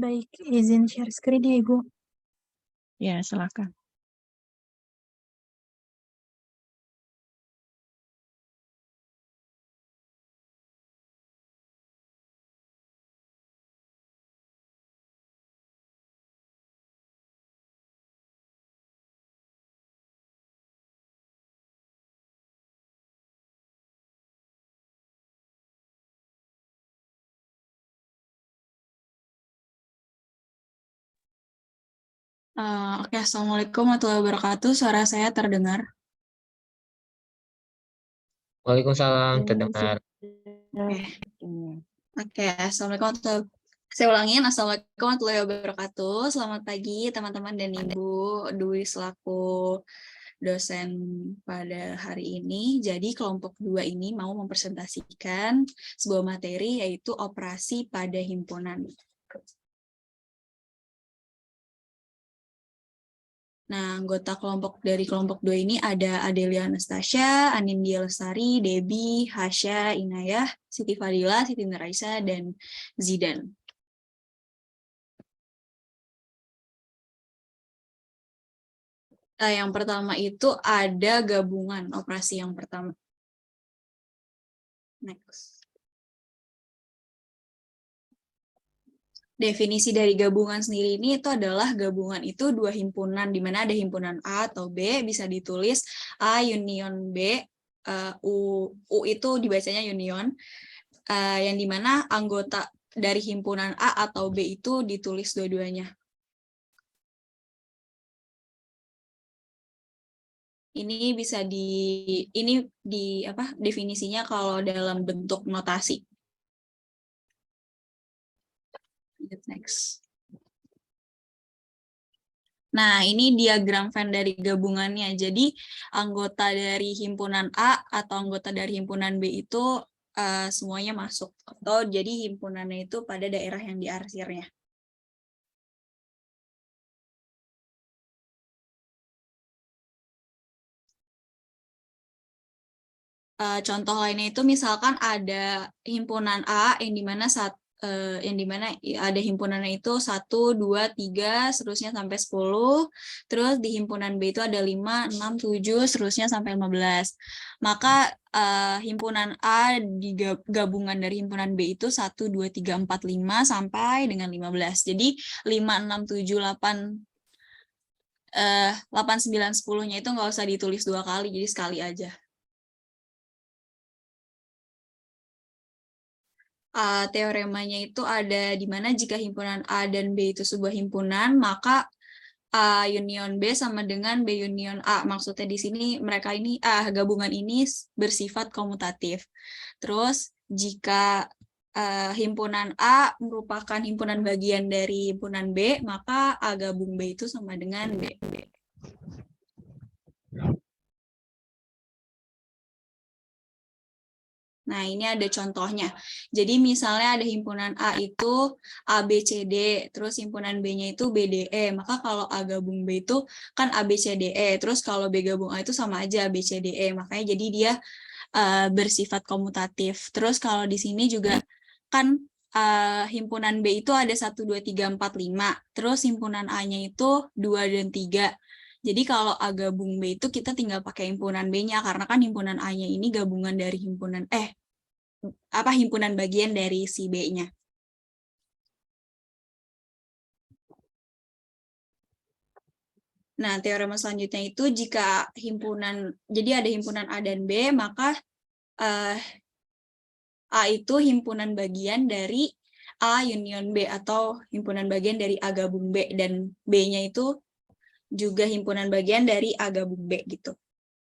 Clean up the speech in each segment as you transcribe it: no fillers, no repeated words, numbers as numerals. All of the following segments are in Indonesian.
Baik, izin share screen ya, Ibu. Ya, silakan. Oke, Assalamualaikum warahmatullahi wabarakatuh. Suara saya terdengar? Waalaikumsalam, terdengar. Oke, Assalamualaikum warahmatullahi wabarakatuh. Saya ulangin, Assalamualaikum warahmatullahi wabarakatuh. Selamat pagi teman-teman dan Ibu Dwi selaku dosen pada hari ini. Jadi kelompok 2 ini mau mempresentasikan sebuah materi yaitu operasi pada himpunan. Nah, anggota dari kelompok 2 ini ada Adelia Anastasia, Anindya Lestari, Debbie, Hasya, Inayah, Siti Fadila, Siti Nuraisa, dan Zidan. Yang pertama itu ada gabungan operasi yang pertama. Next. Definisi dari gabungan sendiri ini itu adalah gabungan itu dua himpunan, di mana ada himpunan A atau B, bisa ditulis A union B, U itu dibacanya union, yang dimana anggota dari himpunan A atau B itu ditulis dua-duanya. Ini bisa definisinya kalau dalam bentuk notasi. Next. Nah, ini diagram Venn dari gabungannya. Jadi, anggota dari himpunan A atau anggota dari himpunan B itu semuanya masuk. Atau jadi himpunannya itu pada daerah yang diarsirnya. Contoh lainnya itu misalkan ada himpunan A yang dimana ada himpunannya itu 1, 2, 3, seterusnya sampai 10. Terus di himpunan B itu ada 5, 6, 7, seterusnya sampai 15. Maka himpunan A di gabungan dari himpunan B itu 1, 2, 3, 4, 5 sampai dengan 15. Jadi 5, 6, 7, 8, 9, 10-nya itu nggak usah ditulis 2 kali, jadi sekali aja. Teoremanya itu ada di mana jika himpunan A dan B itu sebuah himpunan, maka A union B sama dengan B union A. Maksudnya di sini mereka ini gabungan ini bersifat komutatif. Terus jika himpunan A merupakan himpunan bagian dari himpunan B, maka A gabung B itu sama dengan B. Nah, ini ada contohnya. Jadi misalnya ada himpunan A itu A, B, C, D, terus himpunan B-nya itu B, D, E. Maka kalau A gabung B itu kan A, B, C, D, E. Terus kalau B gabung A itu sama aja B, C, D, E. Makanya jadi dia bersifat komutatif. Terus kalau di sini juga kan himpunan B itu ada 1, 2, 3, 4, 5. Terus himpunan A-nya itu 2 dan 3. Jadi kalau A gabung B itu kita tinggal pakai himpunan B-nya karena kan himpunan A-nya ini gabungan dari himpunan bagian dari si B-nya. Nah, teorema selanjutnya itu jika jadi ada himpunan A dan B, maka A itu himpunan bagian dari A union B atau himpunan bagian dari A gabung B, dan B-nya itu juga himpunan bagian dari A gabung B gitu.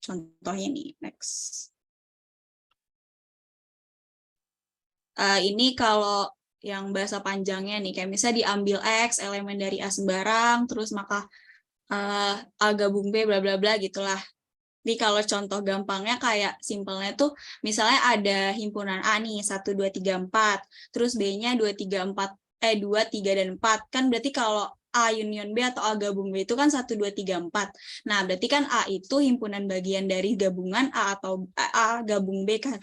Contohnya nih, next. Ini kalau yang bahasa panjangnya nih, kayak misalnya diambil X, elemen dari A sembarang, terus maka A gabung B, bla bla bla gitulah. Jadi kalau contoh gampangnya kayak simpelnya tuh, misalnya ada himpunan A nih, 1, 2, 3, 4, terus B-nya 2, 3, dan 4. Kan berarti kalau A union B atau A gabung B itu kan 1, 2, 3, 4. Nah, berarti kan A itu himpunan bagian dari gabungan A atau A gabung B kan.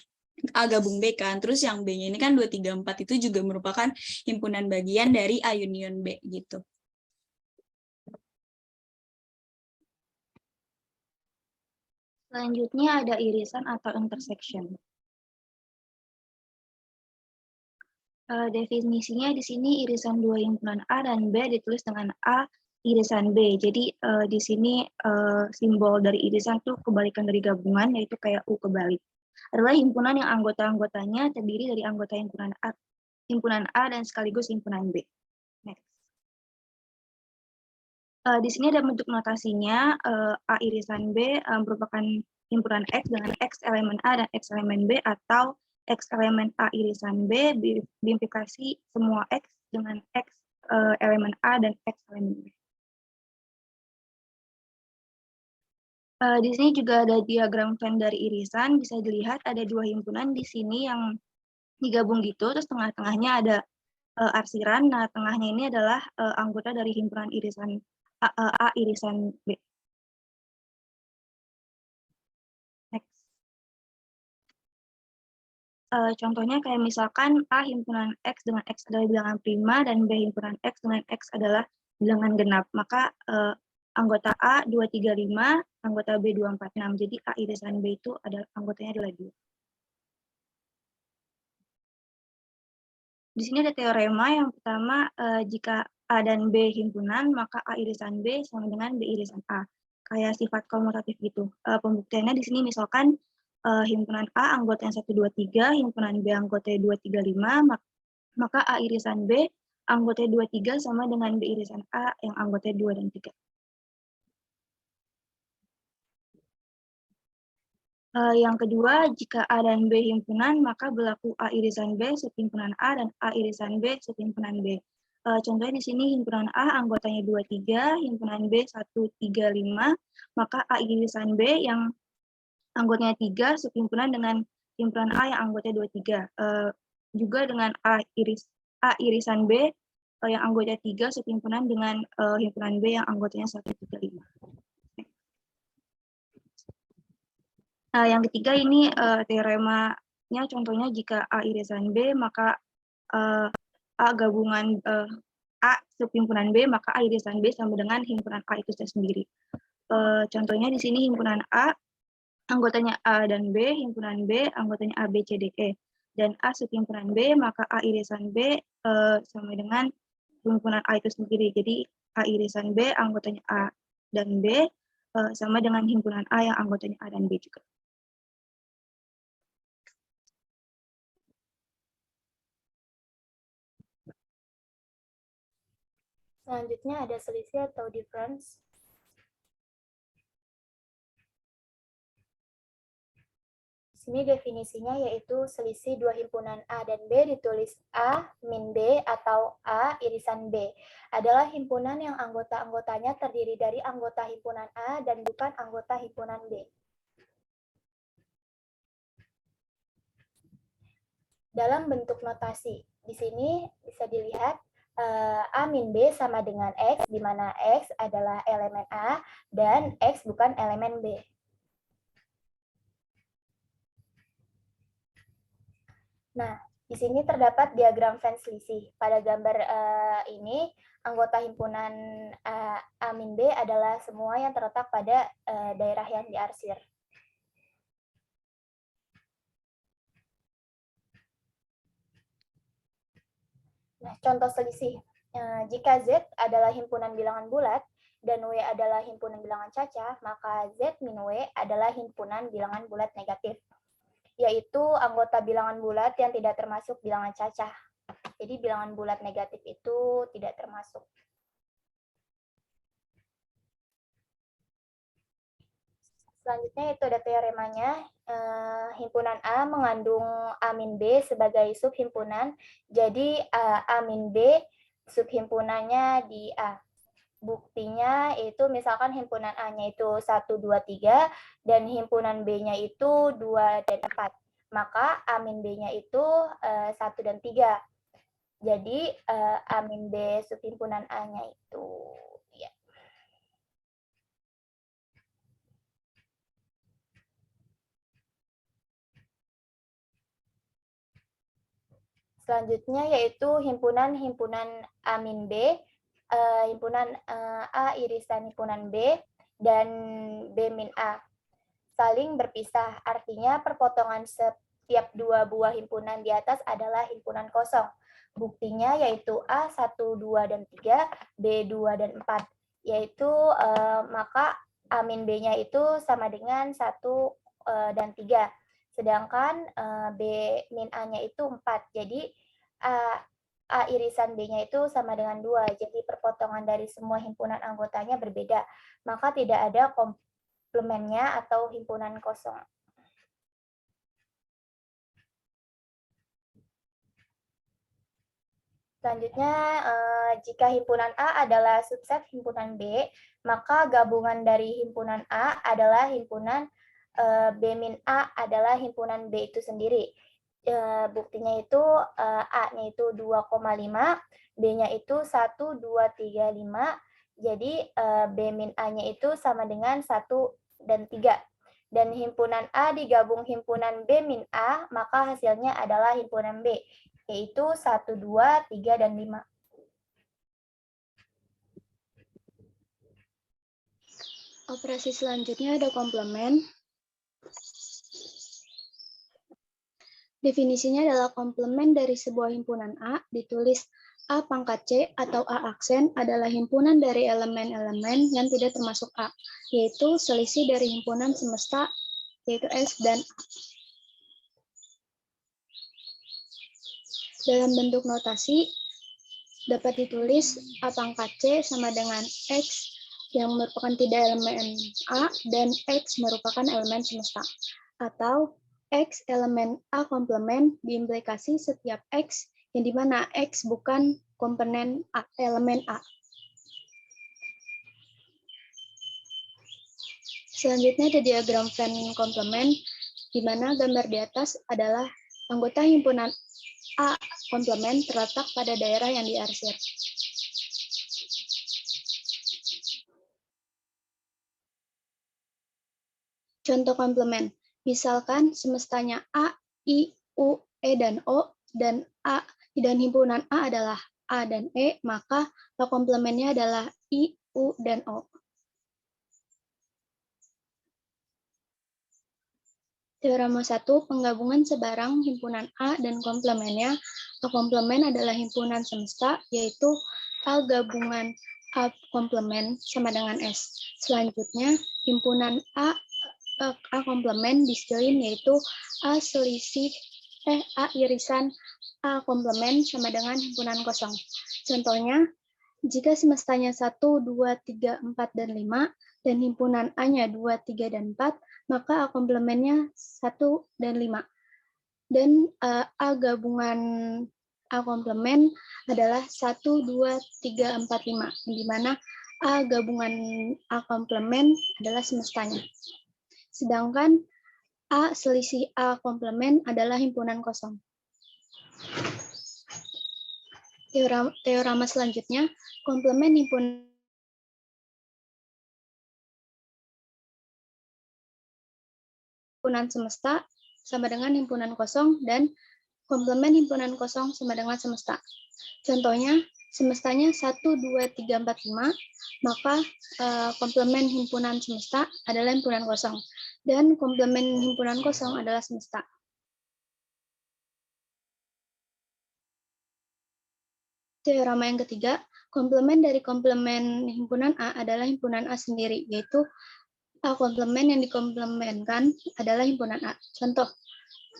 A gabung B kan. Terus yang B-nya ini kan 2, 3, 4 itu juga merupakan himpunan bagian dari A union B gitu. Selanjutnya ada irisan atau intersection. Definisinya di sini irisan dua himpunan A dan B ditulis dengan A irisan B. Jadi di sini simbol dari irisan itu kebalikan dari gabungan, yaitu kayak U kebalik. Adalah himpunan yang anggota-anggotanya terdiri dari anggota himpunan A dan sekaligus himpunan B. Next. Di sini ada bentuk notasinya, A irisan B merupakan himpunan X dengan X elemen A dan X elemen B, atau X elemen A irisan B diimplikasi semua X dengan X elemen A dan X elemen B. Di sini juga ada diagram Venn dari irisan, bisa dilihat ada dua himpunan di sini yang digabung gitu, terus tengah-tengahnya ada arsiran, nah tengahnya ini adalah anggota dari himpunan irisan A irisan B. Next. Contohnya kayak misalkan A himpunan X dengan X adalah bilangan prima dan B himpunan X dengan X adalah bilangan genap. Maka anggota A 235, anggota B 246. Jadi A irisan B itu anggotanya adalah 2. Di sini ada teorema yang pertama, jika A dan B himpunan, maka A irisan B sama dengan B irisan A. Kayak sifat komutatif gitu. Pembuktiannya di sini misalkan himpunan A anggotanya 123, himpunan B anggotanya 235, maka A irisan B anggotanya 23 sama dengan B irisan A yang anggotanya 2 dan 3. Yang kedua, jika A dan B himpunan, maka berlaku A irisan B subhimpunan A dan A irisan B subhimpunan B. Contohnya di sini himpunan A anggotanya 23, himpunan B 135, maka A irisan B yang anggotanya 3 subhimpunan dengan himpunan A yang anggotanya 23. Juga dengan A irisan B yang anggotanya 3 subhimpunan dengan himpunan B yang anggotanya 135. Yang ketiga ini teoremanya, contohnya jika A irisan B, maka A gabungan A subhimpunan B, maka A irisan B sama dengan himpunan A itu sendiri. Contohnya di sini himpunan A, anggotanya A dan B, himpunan B, anggotanya A, B, C, D, E. Dan A subhimpunan B, maka A irisan B sama dengan himpunan A itu sendiri. Jadi A irisan B, anggotanya A dan B, sama dengan himpunan A yang anggotanya A dan B juga. Selanjutnya ada selisih atau difference. Di sini definisinya yaitu selisih dua himpunan A dan B ditulis A min B atau A irisan B. Adalah himpunan yang anggota-anggotanya terdiri dari anggota himpunan A dan bukan anggota himpunan B. Dalam bentuk notasi, di sini bisa dilihat A min B sama dengan X, di mana X adalah elemen A dan X bukan elemen B. Nah, di sini terdapat diagram Venn selisih. Pada gambar ini, anggota himpunan A min B adalah semua yang terletak pada daerah yang diarsir. Nah, contoh selisih. Jika Z adalah himpunan bilangan bulat dan W adalah himpunan bilangan cacah, maka Z min W adalah himpunan bilangan bulat negatif, yaitu anggota bilangan bulat yang tidak termasuk bilangan cacah. Jadi bilangan bulat negatif itu tidak termasuk. Selanjutnya itu ada teoremanya. Himpunan A mengandung A min B sebagai subhimpunan. Jadi A min B subhimpunannya di A. Buktinya itu misalkan himpunan A-nya itu 1, 2, 3 dan himpunan B-nya itu 2 dan 4. Maka A min B-nya itu 1 dan 3. Jadi A min B subhimpunan A-nya itu ya. Selanjutnya yaitu himpunan A-B, himpunan A irisan himpunan B, dan B-A. Saling berpisah, artinya perpotongan setiap dua buah himpunan di atas adalah himpunan kosong. Buktinya yaitu A 1, 2, dan 3, B 2 dan 4. Yaitu maka A-B-nya itu sama dengan 1 dan 3. Sedangkan B-A-nya itu 4. Jadi A irisan B-nya itu sama dengan 2. Jadi perpotongan dari semua himpunan anggotanya berbeda. Maka tidak ada komplemennya atau himpunan kosong. Selanjutnya, jika himpunan A adalah subset himpunan B, maka gabungan dari himpunan A adalah himpunan B-A adalah himpunan B itu sendiri. Buktinya itu A-nya itu 2,5, B-nya itu 1, 2, 3, 5. Jadi B-A-nya itu sama dengan 1 dan 3. Dan himpunan A digabung himpunan B-A, maka hasilnya adalah himpunan B, yaitu 1, 2, 3, dan 5. Operasi selanjutnya ada komplement. Definisinya adalah komplement dari sebuah himpunan A, ditulis A pangkat C atau A aksen adalah himpunan dari elemen-elemen yang tidak termasuk A, yaitu selisih dari himpunan semesta, yaitu S dan A. Dalam bentuk notasi, dapat ditulis A pangkat C sama dengan X yang merupakan tidak elemen A dan X merupakan elemen semesta. Atau X elemen A komplement diimplikasi setiap X yang dimana X bukan komponen A, elemen A. Selanjutnya ada diagram Venn komplement, di mana gambar di atas adalah anggota himpunan A komplement terletak pada daerah yang diarsir. Contoh komplement, misalkan semestanya A, I, U, E, dan O, dan himpunan A adalah A dan E, maka komplemennya adalah I, U, dan O. Teorema 1, penggabungan sebarang himpunan A dan komplemennya. A komplement adalah himpunan semesta, yaitu A gabungan A komplement sama dengan S. Selanjutnya, himpunan A komplement disjoin, yaitu A selisih A irisan A komplement sama dengan himpunan kosong. Contohnya, jika semestanya 1, 2, 3, 4, dan 5, dan himpunan A-nya 2, 3, dan 4, maka A komplemennya 1 dan 5. Dan A gabungan A komplement adalah 1, 2, 3, 4, 5, di mana A gabungan A komplement adalah semestanya. Sedangkan A selisih A komplement adalah himpunan kosong. Teorema selanjutnya, komplement himpunan semesta sama dengan himpunan kosong dan komplement himpunan kosong sama dengan semesta. Contohnya, semestanya 1, 2, 3, 4, 5, maka komplement himpunan semesta adalah himpunan kosong, dan komplement himpunan kosong adalah semesta. Teorema yang ketiga, komplement dari komplement himpunan A adalah himpunan A sendiri, yaitu A komplement yang dikomplementkan adalah himpunan A. Contoh,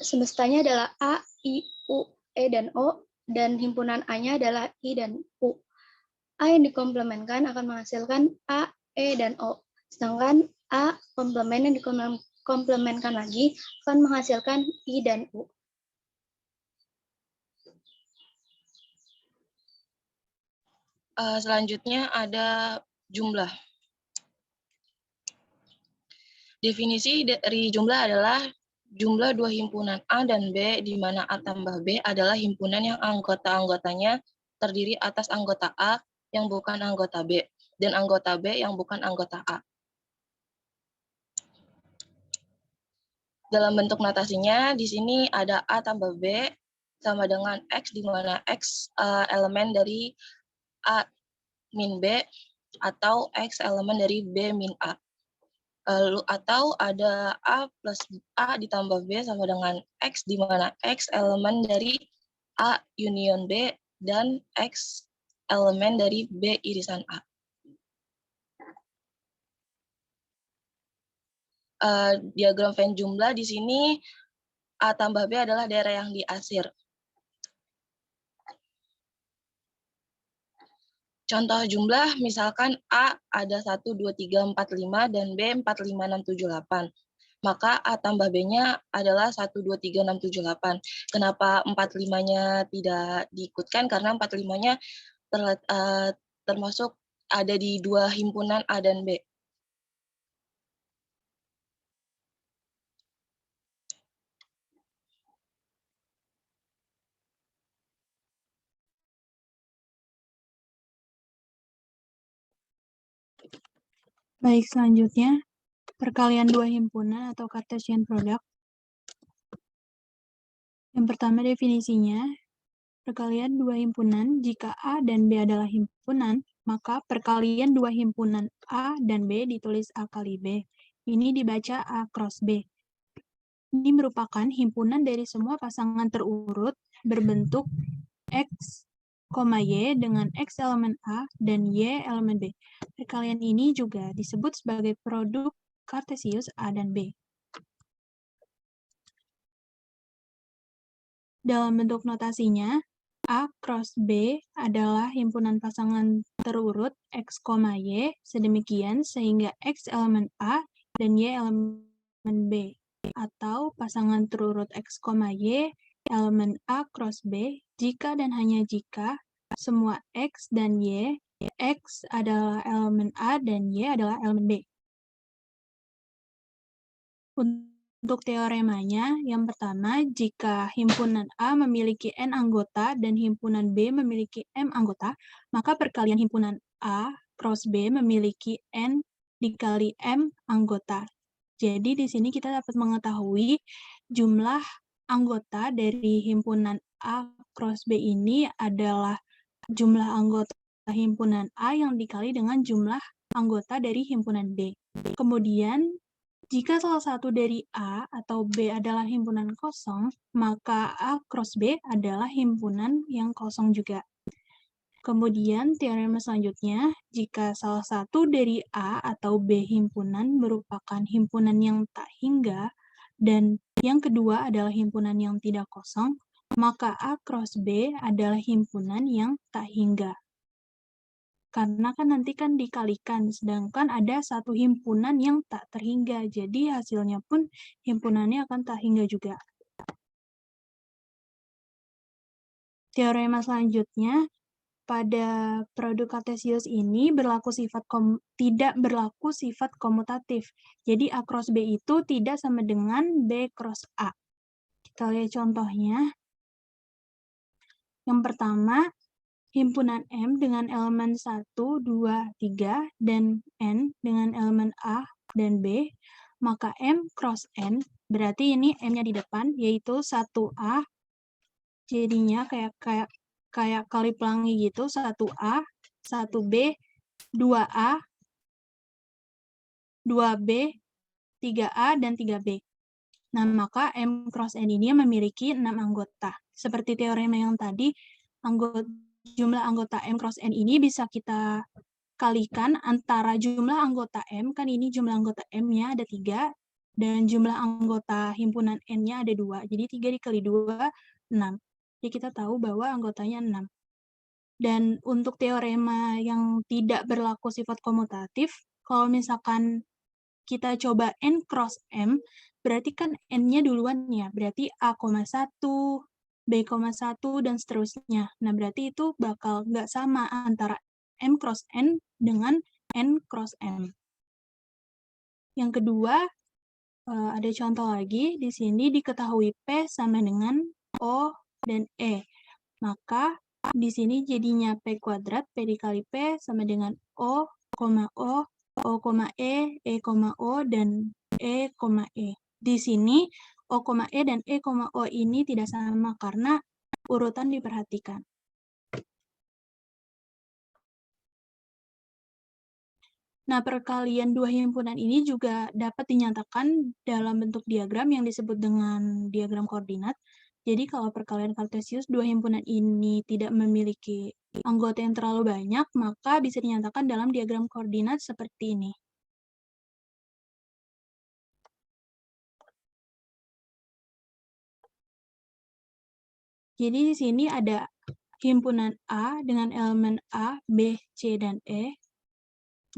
semestanya adalah A, I, U, E, dan O, dan himpunan A-nya adalah I dan U. A yang dikomplementkan akan menghasilkan A, E, dan O. Sedangkan A komplement yang dikomplementkan lagi akan menghasilkan I dan U. Selanjutnya ada jumlah. Definisi dari jumlah adalah jumlah dua himpunan A dan B, di mana A tambah B adalah himpunan yang anggota-anggotanya terdiri atas anggota A yang bukan anggota B, dan anggota B yang bukan anggota A. Dalam bentuk notasinya, di sini ada A tambah B sama dengan X, di mana X elemen dari A min B, atau X elemen dari B min A. Lalu atau ada A plus A ditambah B sama dengan X, di mana X elemen dari A union B dan X elemen dari B irisan A. Diagram Venn jumlah di sini A tambah B adalah daerah yang diasir. Contoh jumlah, misalkan A ada 1, 2, 3, 4, 5, dan B 4, 5, 6, 7, 8. Maka A tambah B-nya adalah 1, 2, 3, 6, 7, 8. Kenapa 4, 5-nya tidak diikutkan? Karena 4, 5-nya termasuk ada di dua himpunan A dan B. Baik, selanjutnya perkalian dua himpunan atau Cartesian product. Yang pertama definisinya, perkalian dua himpunan jika A dan B adalah himpunan, maka perkalian dua himpunan A dan B ditulis A kali B. Ini dibaca A cross B. Ini merupakan himpunan dari semua pasangan terurut berbentuk X, Y dengan X elemen A dan Y elemen B. Perkalian ini juga disebut sebagai produk Cartesius A dan B. Dalam bentuk notasinya, A cross B adalah himpunan pasangan terurut X, Y, sedemikian sehingga X elemen A dan Y elemen B, atau pasangan terurut X, Y, elemen A cross B, jika dan hanya jika semua X dan Y, X adalah elemen A dan Y adalah elemen B. Untuk teoremanya, yang pertama, jika himpunan A memiliki N anggota dan himpunan B memiliki M anggota, maka perkalian himpunan A cross B memiliki N dikali M anggota. Jadi di sini kita dapat mengetahui jumlah anggota dari himpunan A cross B ini adalah jumlah anggota himpunan A yang dikali dengan jumlah anggota dari himpunan B. Kemudian, jika salah satu dari A atau B adalah himpunan kosong, maka A cross B adalah himpunan yang kosong juga. Kemudian, teorema selanjutnya, jika salah satu dari A atau B himpunan merupakan himpunan yang tak hingga, dan yang kedua adalah himpunan yang tidak kosong, maka A cross B adalah himpunan yang tak hingga. Karena kan nanti kan dikalikan, sedangkan ada satu himpunan yang tak terhingga, jadi hasilnya pun himpunannya akan tak hingga juga. Teorema selanjutnya, pada produk Cartesius ini tidak berlaku sifat komutatif. Jadi A cross B itu tidak sama dengan B cross A. Kita lihat contohnya. Yang pertama, himpunan M dengan elemen 1, 2, 3, dan N dengan elemen A dan B, maka M cross N, berarti ini M-nya di depan, yaitu 1A, jadinya kayak kali pelangi gitu, 1A, 1B, 2A, 2B, 3A, dan 3B. Nah, maka M cross N ini memiliki 6 anggota. Seperti teorema yang tadi, jumlah anggota M cross N ini bisa kita kalikan antara jumlah anggota M, kan ini jumlah anggota M-nya ada 3, dan jumlah anggota himpunan N-nya ada 2. Jadi 3 dikali 2, 6. Jadi kita tahu bahwa anggotanya 6. Dan untuk teorema yang tidak berlaku sifat komutatif, kalau misalkan kita coba N cross M, berarti kan N-nya duluan ya, berarti A,1, B,1, dan seterusnya. Nah, berarti itu bakal nggak sama antara M cross N dengan N cross M. Yang kedua, ada contoh lagi, di sini diketahui P sama dengan O dan E. Maka, di sini jadinya P kuadrat, P dikali P sama dengan O, E, O, dan E, E. Di sini, O, E, dan E, O ini tidak sama karena urutan diperhatikan. Nah, perkalian dua himpunan ini juga dapat dinyatakan dalam bentuk diagram yang disebut dengan diagram koordinat. Jadi kalau perkalian kartesius dua himpunan ini tidak memiliki anggota yang terlalu banyak, maka bisa dinyatakan dalam diagram koordinat seperti ini. Jadi di sini ada himpunan A dengan elemen A, B, C, dan E,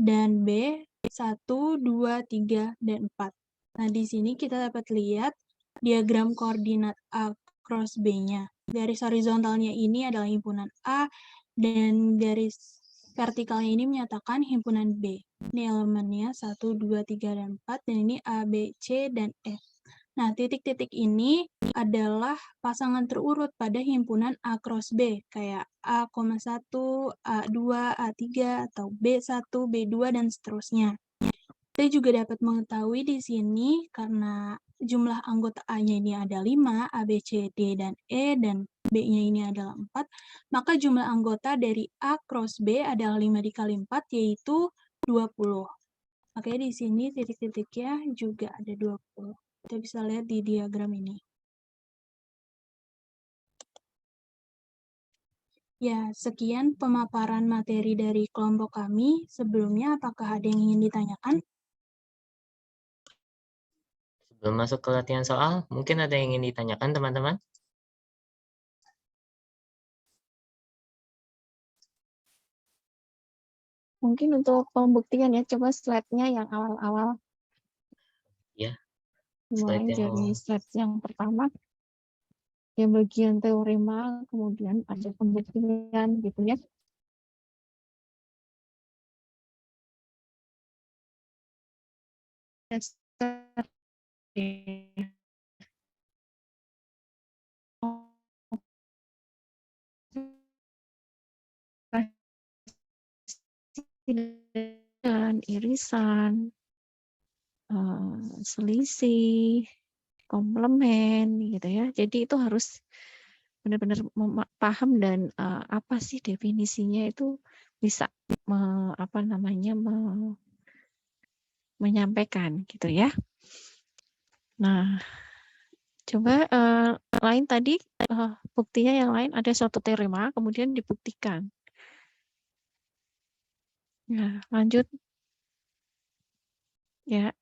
dan B 1, 2, 3, dan 4. Nah, di sini kita dapat lihat diagram koordinat A cross B-nya. Garis horizontalnya ini adalah himpunan A, dan garis vertikalnya ini menyatakan himpunan B. Ini elemennya 1, 2, 3, dan 4, dan ini A, B, C, dan E. Nah, titik-titik ini adalah pasangan terurut pada himpunan A cross B, kayak A,1, A2, A3, atau B1, B2, dan seterusnya. Kita juga dapat mengetahui di sini karena jumlah anggota A-nya ini ada 5, A, B, C, D, dan E, dan B-nya ini adalah 4, maka jumlah anggota dari A cross B adalah 5 dikali 4, yaitu 20. Makanya di sini titik-titiknya juga ada 20. Kita bisa lihat di diagram ini. Ya, sekian pemaparan materi dari kelompok kami. Sebelumnya, apakah ada yang ingin ditanyakan? Sebelum masuk ke latihan soal, mungkin ada yang ingin ditanyakan teman-teman? Mungkin untuk pembuktian ya, coba slide-nya yang awal-awal. Ya, Mulai slide yang dari slide yang pertama, yang bagian teorema, kemudian ada pembuktian gitu ya. Dan irisan, selisih, komplement gitu ya. Jadi itu harus benar-benar paham dan apa sih definisinya itu bisa menyampaikan gitu ya. Nah, coba lain tadi buktinya yang lain ada suatu teorema kemudian dibuktikan. Nah, lanjut ya.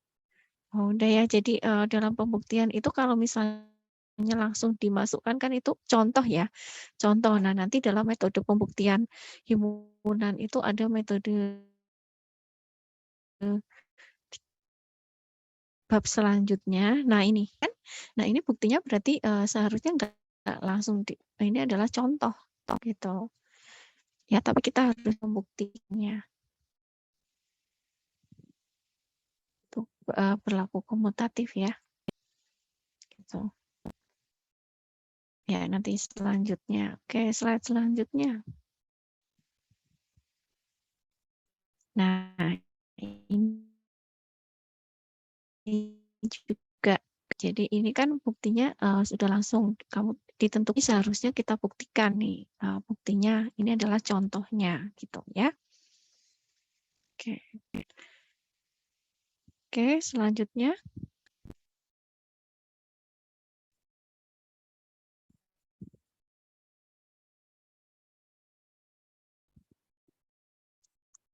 Oh, udah ya. Jadi dalam pembuktian itu kalau misalnya langsung dimasukkan kan itu contoh ya. Contoh. Nah, nanti dalam metode pembuktian himpunan itu ada metode bab selanjutnya. Nah, ini kan. Nah, ini buktinya berarti seharusnya enggak langsung ini adalah contoh gitu. Ya, tapi kita harus membuktikannya. Itu berlaku komutatif ya. Gitu. Ya, nanti selanjutnya. Oke, slide selanjutnya. Nah, ini juga. Jadi ini kan buktinya sudah langsung kamu ditentukan, seharusnya kita buktikan nih. Buktinya ini adalah contohnya gitu ya. Oke. Oke, selanjutnya.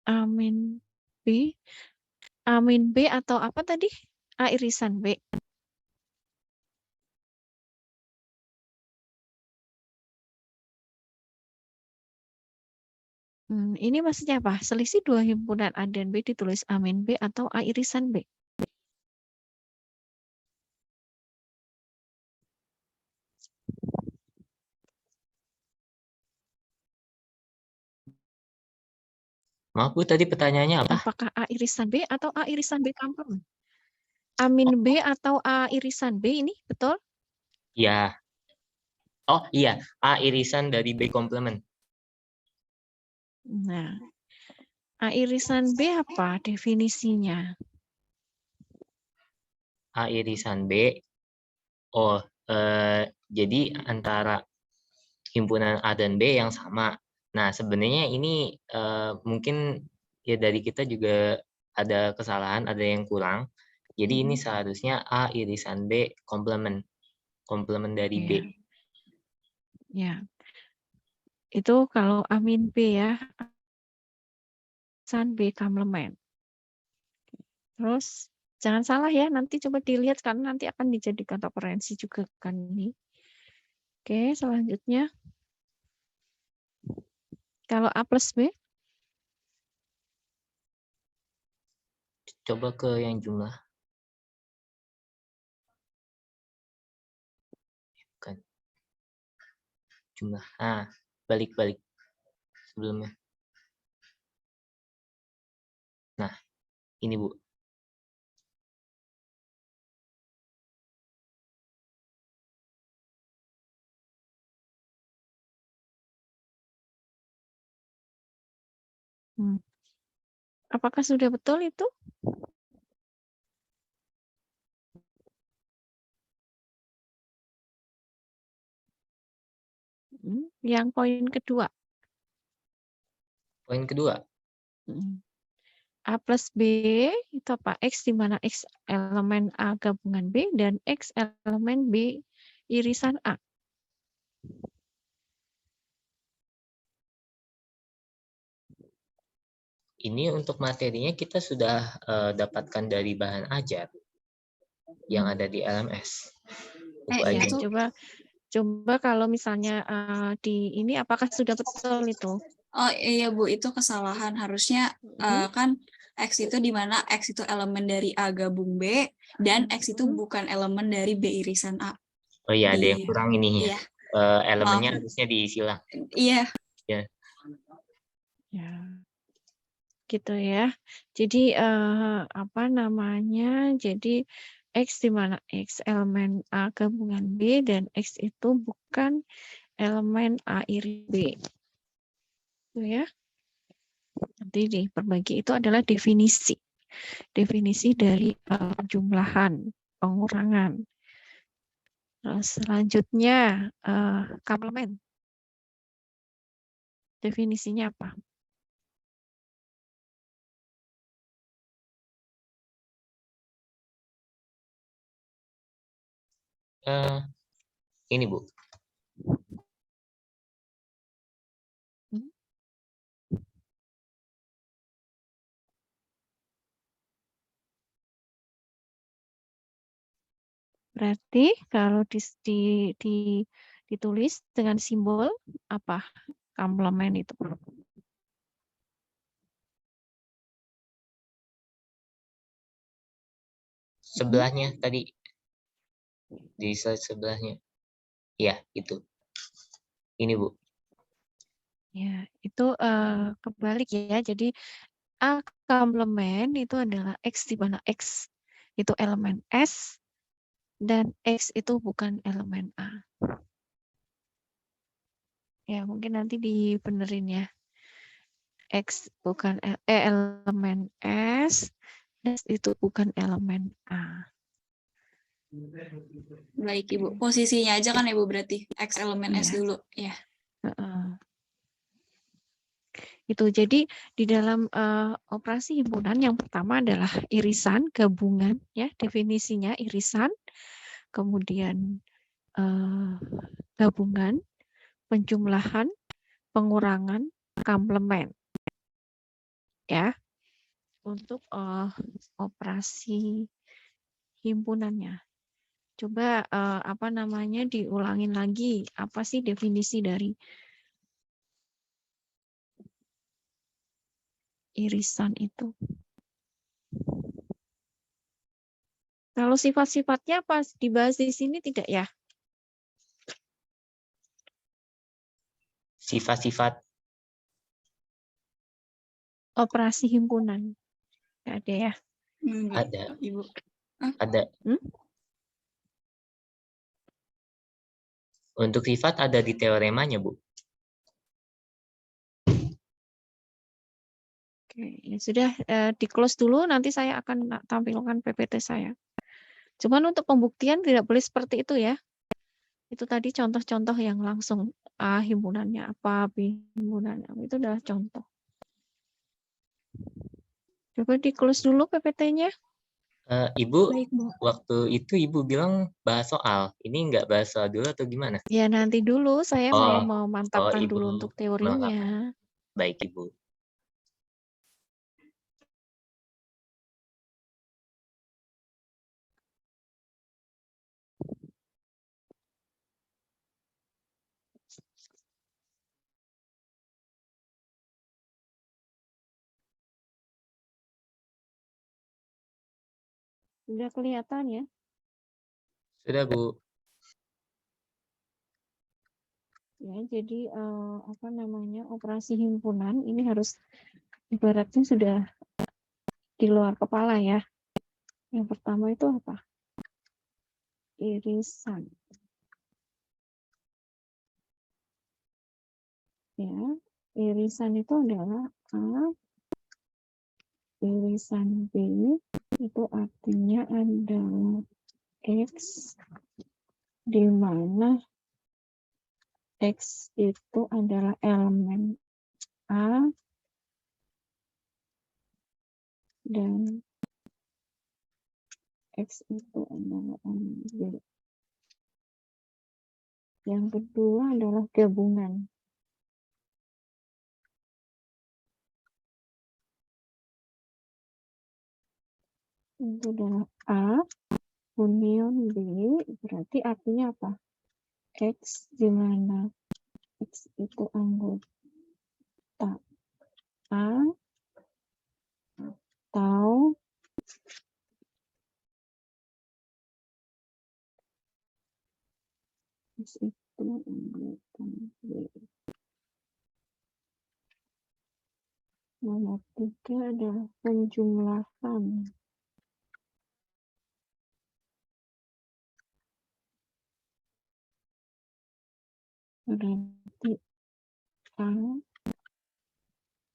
Amin B. Amin B atau apa tadi? A irisan B. Ini maksudnya apa? Selisih dua himpunan A dan B ditulis Amin B atau A irisan B. Maaf Bu, tadi pertanyaannya apa? Apakah A irisan B atau A irisan B komplement? Amin B atau A irisan B ini betul? Ya. Oh iya, A irisan dari B komplement. Nah, A irisan B apa definisinya? A irisan B. Oh, jadi antara himpunan A dan B yang sama. Nah, sebenarnya ini mungkin ya dari kita juga ada kesalahan, ada yang kurang. Jadi ini seharusnya A irisan B komplement dari B. Ya. Itu kalau amin B ya. Irisan B komplement. Terus jangan salah ya, nanti coba dilihat karena nanti akan dijadikan referensi juga kan ini. Oke, selanjutnya. Kalau A plus B, Coba ke yang jumlah. Bukan. Jumlah. Ah, balik sebelumnya. Nah, ini Bu. apakah sudah betul itu? Yang poin kedua. Poin kedua. A plus B itu apa? X di mana X elemen A gabungan B dan X elemen B irisan A. Ini untuk materinya kita sudah dapatkan dari bahan ajar yang ada di LMS. Ya, coba kalau misalnya di ini apakah sudah betul itu? Oh iya Bu, itu kesalahan. Harusnya kan X itu di mana X itu elemen dari A gabung B dan X itu bukan elemen dari B irisan A. Oh iya, ada yang kurang ini. Iya. Elemennya harusnya diisi ulang. Iya. Ya. Gitu ya. Jadi apa namanya? Jadi X di mana X elemen A gabungan B dan X itu bukan elemen A iri B. Itu ya. Nanti diperbagi itu adalah definisi. Definisi dari penjumlahan, pengurangan. Terus selanjutnya komplement. Definisinya apa? Ini Bu. Berarti kalau ditulis dengan simbol apa? Komplement itu. Sebelahnya tadi. Di slide sebelahnya. Ya, itu. Ini Bu. Ya, itu kebalik ya. Jadi A komplement itu adalah X di mana X itu elemen S dan X itu bukan elemen A. Ya, mungkin nanti dibenerin ya. X bukan elemen S, S itu bukan elemen A. Baik Ibu, posisinya aja kan Ibu berarti X elemen S dulu ya. Itu jadi di dalam operasi himpunan yang pertama adalah irisan gabungan ya, definisinya irisan, kemudian gabungan, penjumlahan, pengurangan, komplement ya untuk operasi himpunannya. Coba apa namanya diulangin lagi, apa sih definisi dari irisan itu? Kalau sifat-sifatnya pas dibahas di sini tidak ya? Sifat-sifat Operasi himpunan. Nggak ada ya? ada. Ibu. Ada. Untuk sifat ada di teoremanya, Bu. Oke, ya sudah di-close dulu, nanti saya akan tampilkan PPT saya. Cuman untuk pembuktian tidak boleh seperti itu ya. Itu tadi contoh-contoh yang langsung A himpunannya apa, B himpunannya apa, itu adalah contoh. Coba di-close dulu PPT-nya. Ibu, Baik, Bu. waktu itu Ibu bilang bahas soal. Ini nggak bahas soal dulu atau gimana? Ya nanti dulu saya mau memantapkan Ibu dulu untuk melengkapi. teorinya. Baik, Ibu. Sudah kelihatan ya? Sudah, Bu. Ya, jadi apa namanya, operasi himpunan ini harus ibaratnya sudah di luar kepala ya. Yang pertama itu apa? Irisan. Ya, irisan itu adalah A, irisan B, itu artinya adalah X, di mana X itu adalah elemen A dan X itu adalah elemen B. Yang kedua adalah gabungan. Itu adalah A union B, berarti artinya apa? X di mana X itu anggota A atau X itu anggota B. Nomor 3 adalah penjumlahan. Berarti A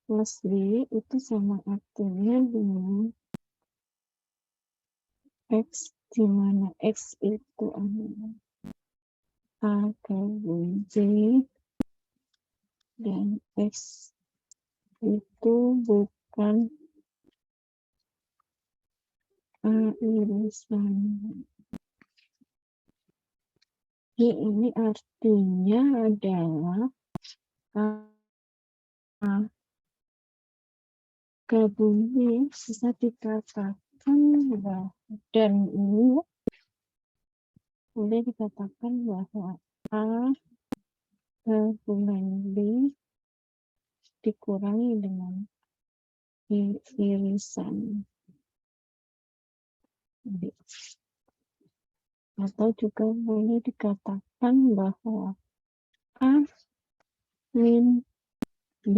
plus B itu sama artinya dengan X, di mana X itu adalah A gabung J dan X itu bukan A irisan. Ini artinya adalah A gabung B bisa dikatakan bahwa, dan ini boleh dikatakan bahwa A gabungan B dikurangi dengan irisan B. Atau juga boleh dikatakan bahwa A min B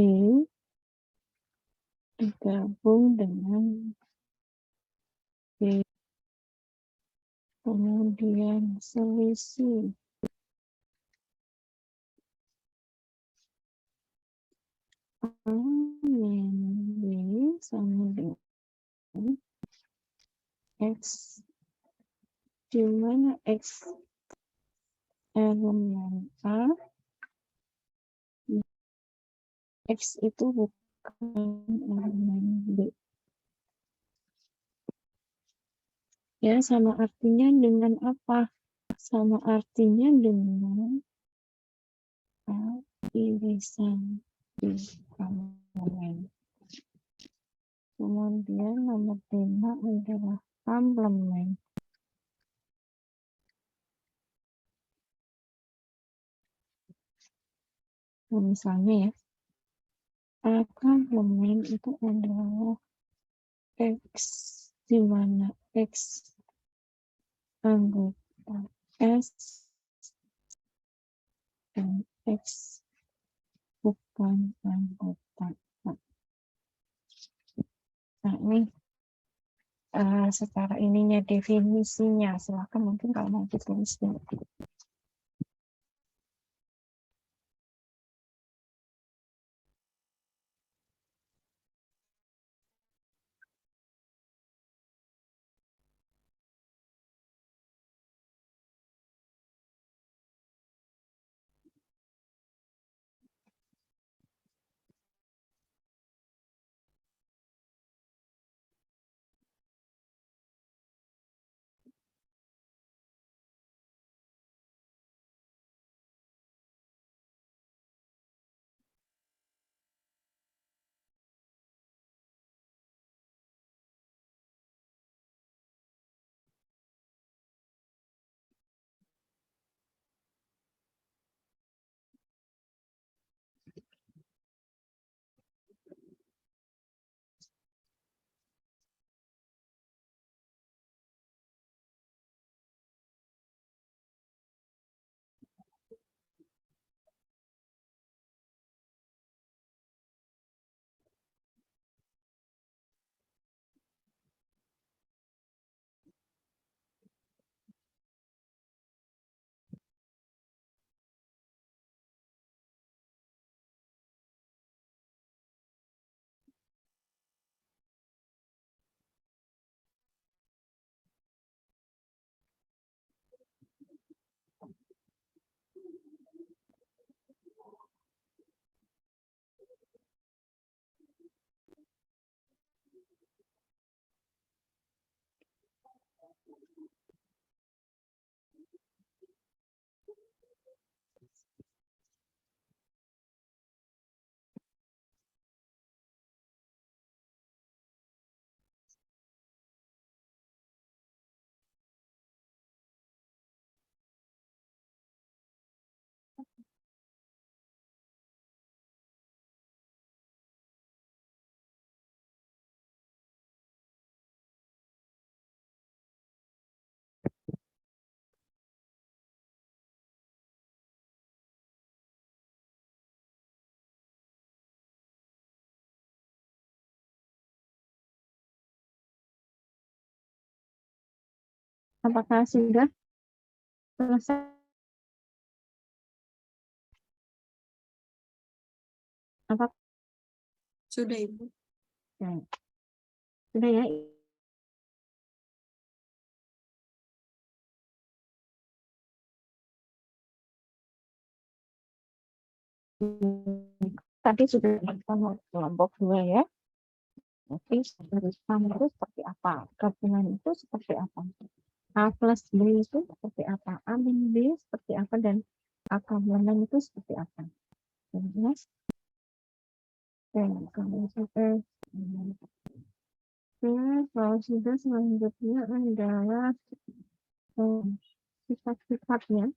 digabung dengan B. Kemudian selisih A min B sama dengan X, di mana X elemen A, X itu bukan elemen B. Ya, sama artinya dengan apa? Sama artinya dengan A irisan B komplement. Kemudian nomor 5 adalah komplement. Nah, misalnya ya, A komplement itu adalah X, di mana X anggota S dan X bukan anggota A. Nah, ini secara ininya definisinya, silakan mungkin kalau mau ditulis dulu. Apakah sudah selesai? Apa Sudah, Ibu. ya? Sudah ya? Tadi sudah dilakukan kelompok 2 ya. Oke, tulisan itu seperti apa? Gabungan itu seperti apa? A plus B itu seperti apa? A min B seperti apa? Dan A komplemen itu seperti apa? Jelas? Oke, kalau sudah kalau sudah selanjutnya adalah sifat-sifatnya.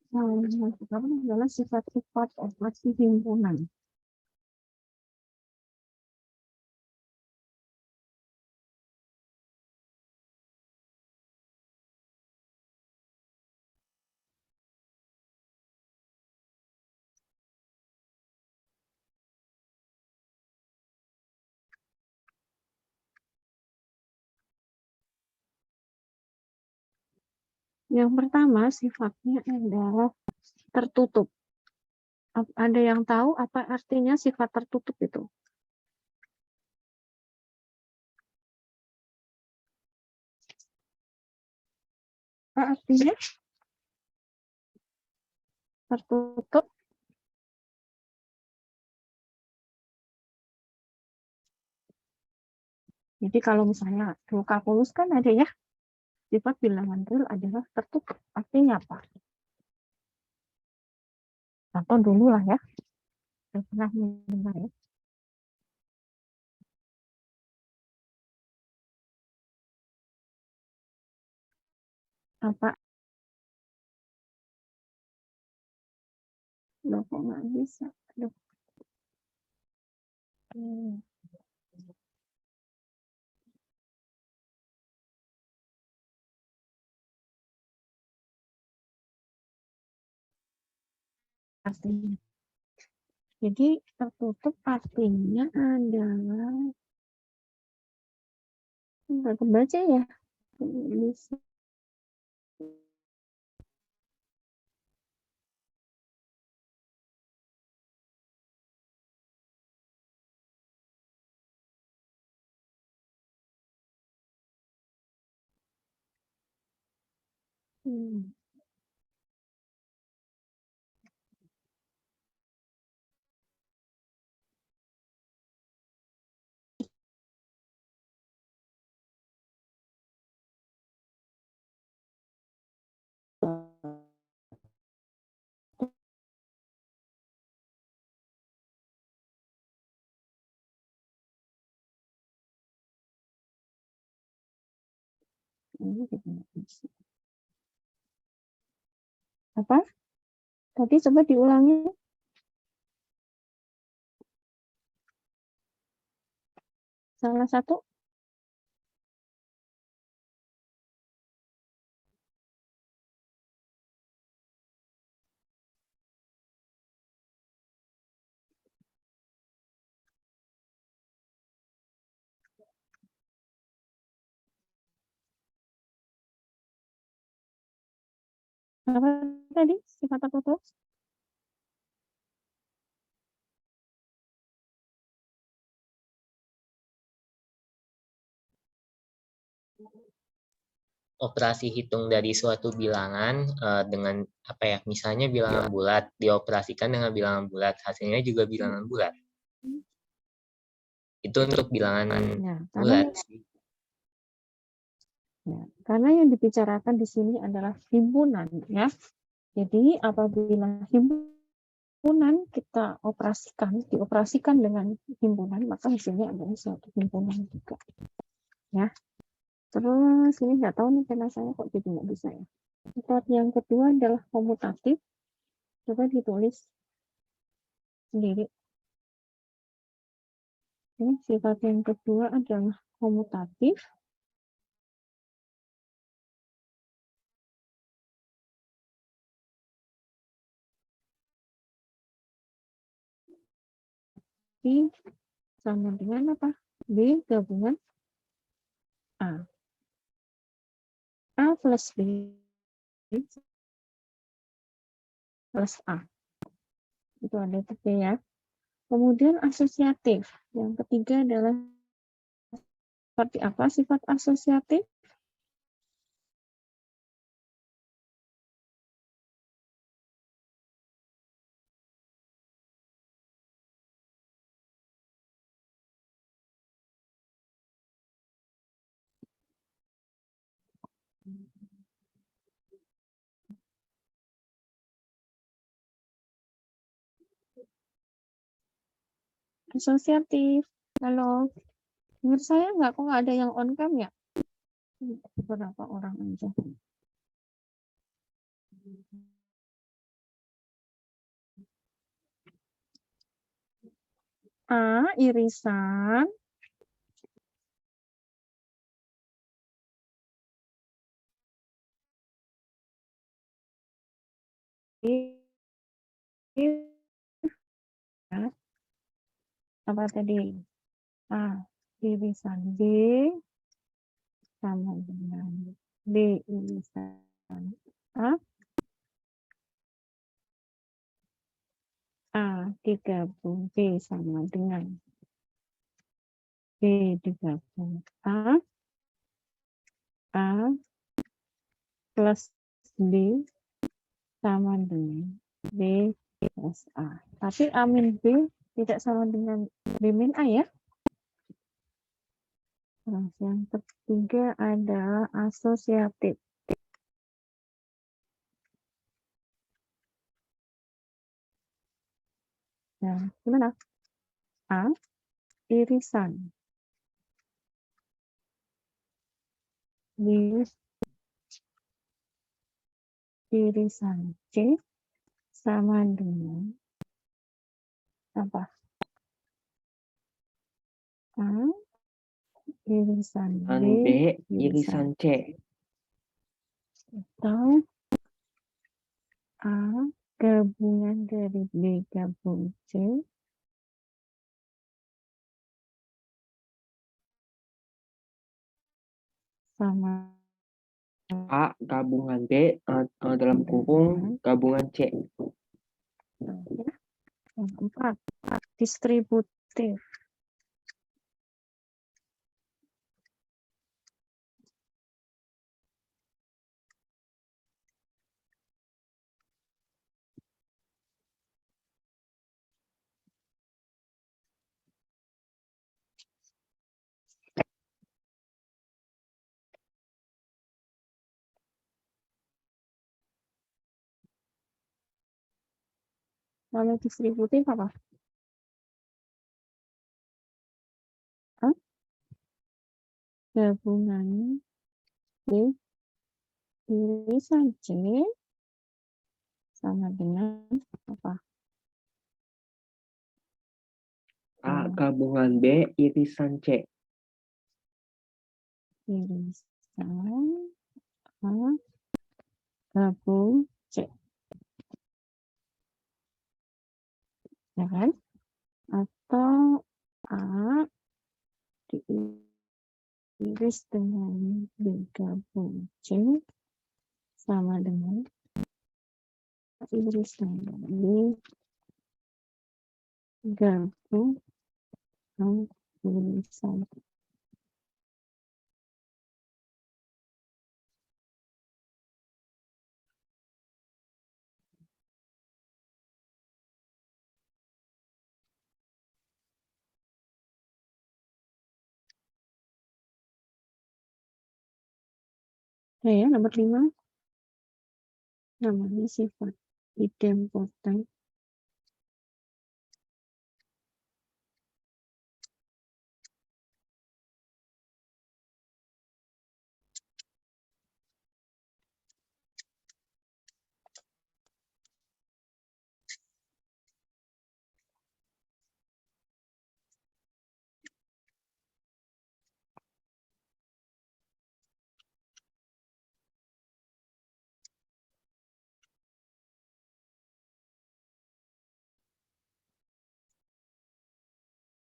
Yang pertama adalah sifat-sifat operasi himpunan. Yang pertama sifatnya adalah tertutup. Ada yang tahu apa artinya sifat tertutup itu? Apa artinya tertutup? Jadi kalau misalnya dua kalkulus kan ada ya, sifat bilangan real adalah tertutup. Artinya apa? Contoh dulu lah ya. Saya pernah mendengar ya. Apa? Loh, kok nggak bisa? Aduh. Artinya. Jadi tertutup artinya adalah nggak kebaca ya. Bisa. Apa? Tadi coba diulangi. Salah satu. Apa tadi? Sifat tertutup? Operasi hitung dari suatu bilangan dengan apa ya, misalnya bilangan bulat dioperasikan dengan bilangan bulat, hasilnya juga bilangan bulat. Itu untuk bilangan Ya, bulat sih. Ya, karena yang dibicarakan di sini adalah himpunan ya. Jadi apabila himpunan kita dioperasikan dengan himpunan, maka hasilnya adalah suatu himpunan juga. Ya. Terus ini nggak tahu nih karena saya kok jadi nggak bisa ya. Sifat yang kedua adalah komutatif. Coba ditulis sendiri. Ini sifat yang kedua adalah komutatif. I sama dengan apa? B gabungan A. A plus B plus A. Itu ada tiga ya. Kemudian asosiatif. Yang ketiga adalah seperti apa sifat asosiatif? Asosiatif. Halo, dengar saya nggak? Kok nggak ada yang on cam ya? Beberapa orang aja. A, irisan. B, apa tadi? A, irisan B sama dengan B irisan A. A digabung B sama dengan B digabung A plus B sama dengan B plus A. Tapi A min B tidak sama dengan B min A ya. Terus yang ketiga adalah asosiatif. Nah, gimana? A, irisan. B, irisan C sama dengan apa? A, irisan B, B irisan C. atau A gabungan dari B gabung C sama A gabungan B dalam kurung gabungan C. yang keempat distributif. Lalu distributif apa? A, gabungan B irisan C sama dengan apa? A gabungan B irisan C. Irisan A gabung C. Ya kan? Atau A diiris dengan B gabung C sama dengan irisan B gabung irisan. Ya, nomor 5 namanya sifat idempoten.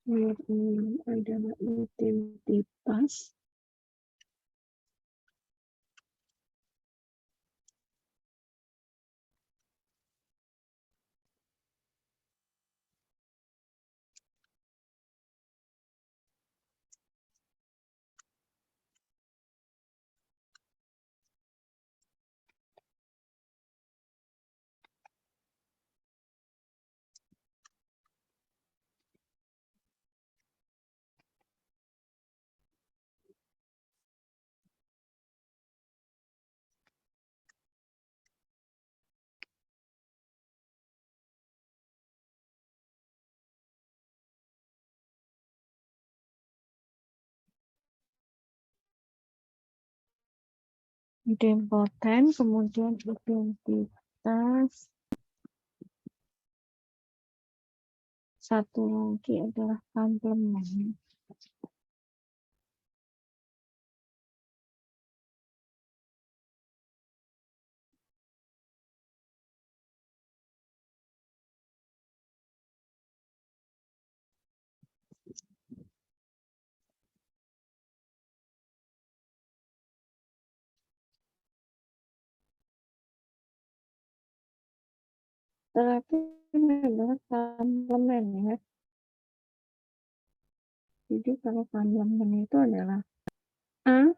adalah identitas idempoten, kemudian identitas, satu lagi adalah komplement. Terapi adalah komplement ya. Jadi kalau komplement itu adalah A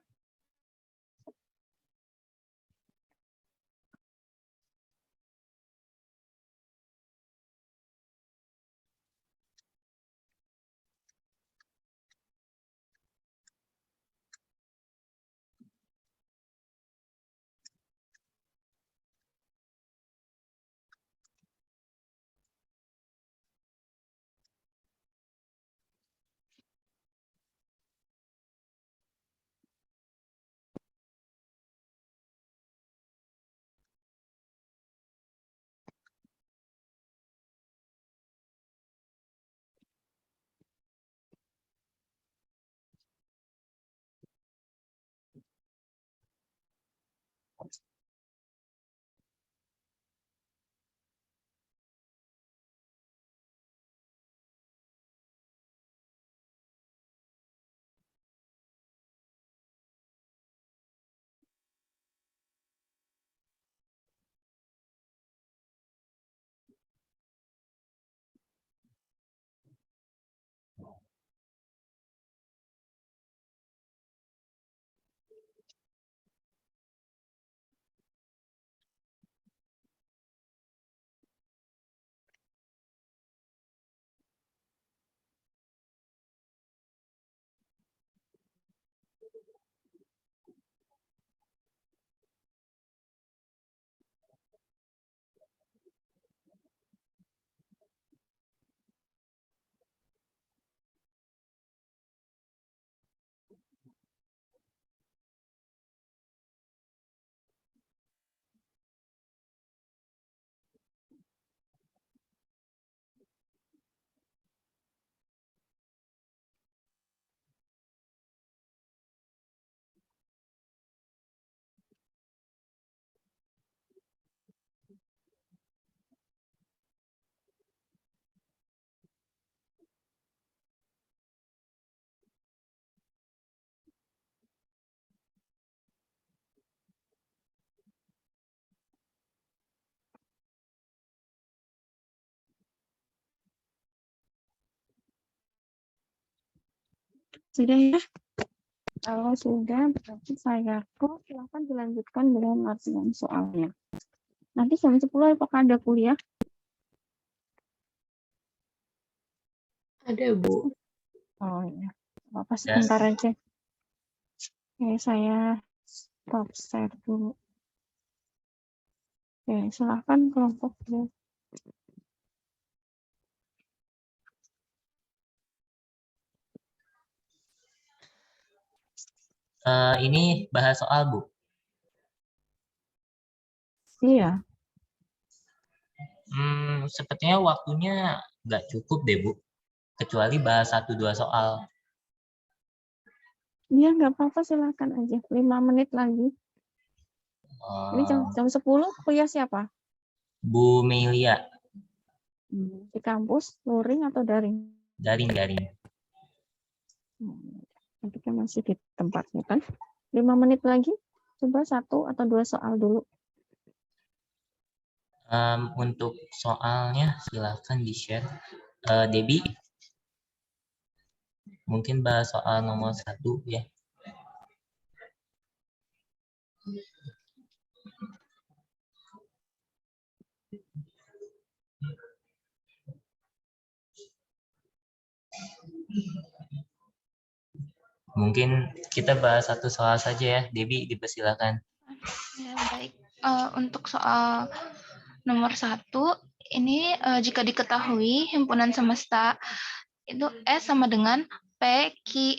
sudah ya. Kalau sudah, berarti saya kok silakan dilanjutkan dengan latihan soalnya. Nanti jam 10 apakah ada kuliah? Ada, Bu. Oh iya. Apa Ya. sebentar aja. Oke, saya stop share dulu. Oke, silakan kelompok dulu. Ini bahas soal, Bu. Iya. Sepertinya waktunya nggak cukup deh, Bu. Kecuali bahas 1-2 soal. Iya, nggak apa-apa, silakan aja. 5 menit lagi. Ini jam 10 kuliah siapa? Bu Melia. Di kampus, luring atau daring? Daring. Nanti kan masih di tempatnya kan. 5 menit lagi. Coba 1 atau 2 soal dulu. Untuk soalnya silahkan di-share. Debbie, mungkin bahas soal nomor 1 ya. Mungkin kita bahas satu soal saja ya. Debbie, dipersilakan. Ya, baik. Untuk soal nomor 1, ini jika diketahui himpunan semesta itu S sama dengan P, Q,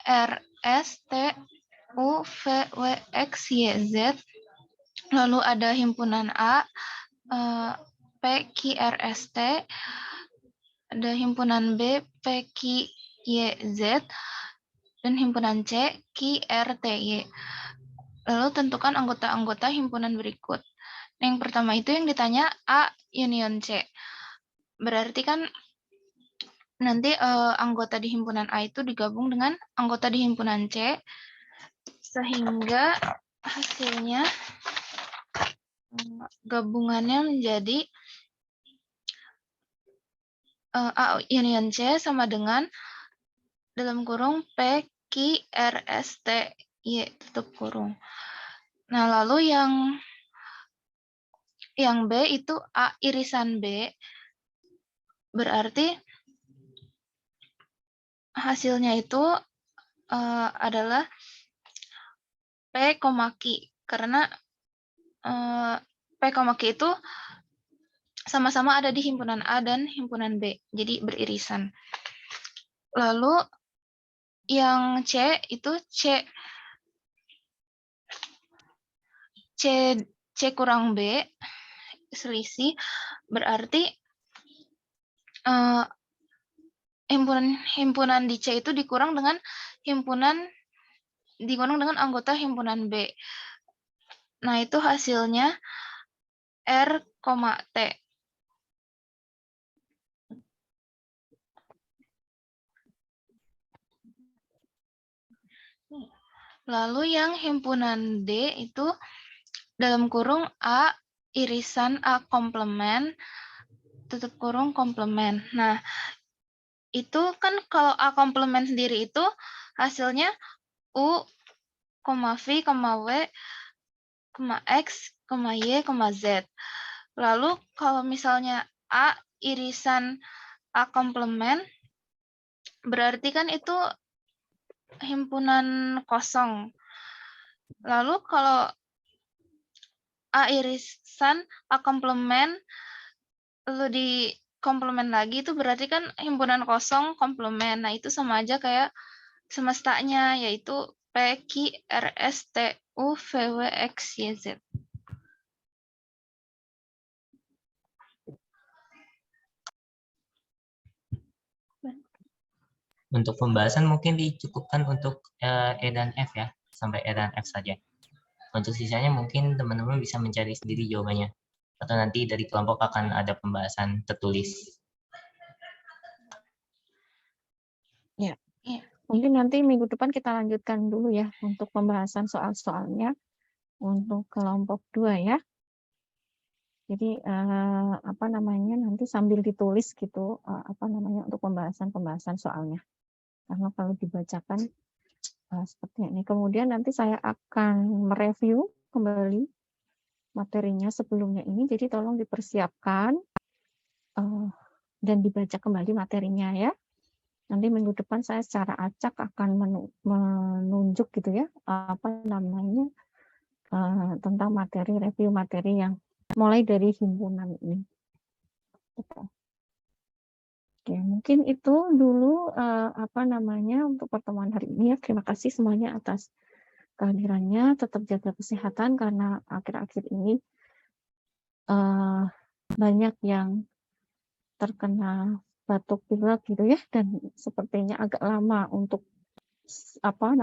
R, S, T, U, V, W, X, Y, Z. Lalu ada himpunan A, P, Q, R, S, T. Ada himpunan B, P, Q, Y, Z. Dan himpunan C, Q, R, T, Y. Lalu tentukan anggota-anggota himpunan berikut. Yang pertama itu yang ditanya A union C. Berarti kan nanti anggota di himpunan A itu digabung dengan anggota di himpunan C, sehingga hasilnya gabungannya menjadi A union C sama dengan dalam kurung P, Q, R, S, T, Y tutup kurung. Nah, lalu yang B itu A irisan B, berarti hasilnya itu adalah P, Q, karena P, Q itu sama-sama ada di himpunan A dan himpunan B, jadi beririsan. Lalu yang C itu C kurang B, selisih, berarti himpunan di C itu dikurang dengan anggota himpunan B. Nah, itu hasilnya R, T. Lalu yang himpunan D itu dalam kurung A irisan A komplement, tutup kurung komplement. Nah, itu kan kalau A komplement sendiri itu hasilnya U, V, W, X, Y, Z. Lalu kalau misalnya A irisan A komplement, berarti kan itu himpunan kosong. Lalu kalau A irisan A komplement lalu di komplement lagi itu berarti kan himpunan kosong komplement. Nah, itu sama aja kayak semestanya, yaitu P, Q, R, S, T, U, V, W, X, Y, Z. Untuk pembahasan mungkin dicukupkan untuk E dan F ya, sampai E dan F saja. Untuk sisanya mungkin teman-teman bisa mencari sendiri jawabannya. Atau nanti dari kelompok akan ada pembahasan tertulis. Ya. Mungkin nanti minggu depan kita lanjutkan dulu ya untuk pembahasan soal-soalnya untuk kelompok 2 ya. Jadi nanti sambil ditulis gitu untuk pembahasan soalnya. Karena kalau dibacakan seperti ini. Kemudian nanti saya akan mereview kembali materinya sebelumnya ini. Jadi tolong dipersiapkan dan dibaca kembali materinya ya. Nanti minggu depan saya secara acak akan menunjuk gitu ya tentang review materi yang mulai dari himpunan ini. Oke, mungkin itu dulu untuk pertemuan hari ini ya. Terima kasih semuanya atas kehadirannya. Tetap jaga kesehatan karena akhir-akhir ini banyak yang terkena batuk pilek gitu ya, dan sepertinya agak lama untuk penyembuhan.